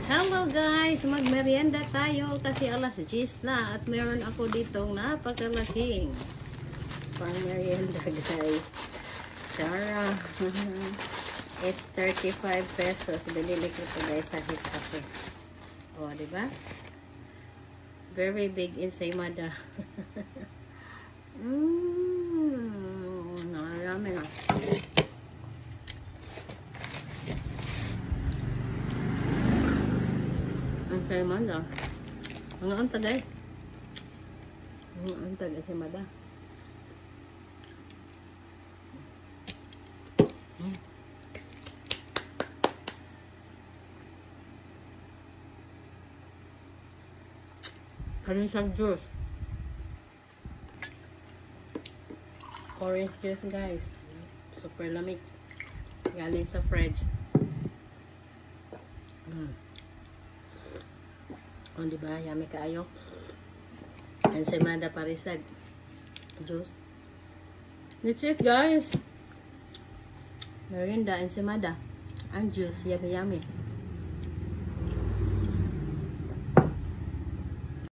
Hello guys! Magmerienda tayo kasi alas 10 na at meron ako ditong napakalaking pang merienda guys. Tara! It's 35 pesos. Binili ko ito guys sa Hit Cafe. O, diba? Very big ensaymada. Narami na. Ensaymada. Ang anta guys. Ang anta ensaymada. Ano siyang juice? Orange juice guys. Super lamig. Galing sa fridge. O diba? Yummy kaayo. Ensaymada parisag. Juice. That's it guys. Merienda, ensaymada. And juice. Yummy yummy.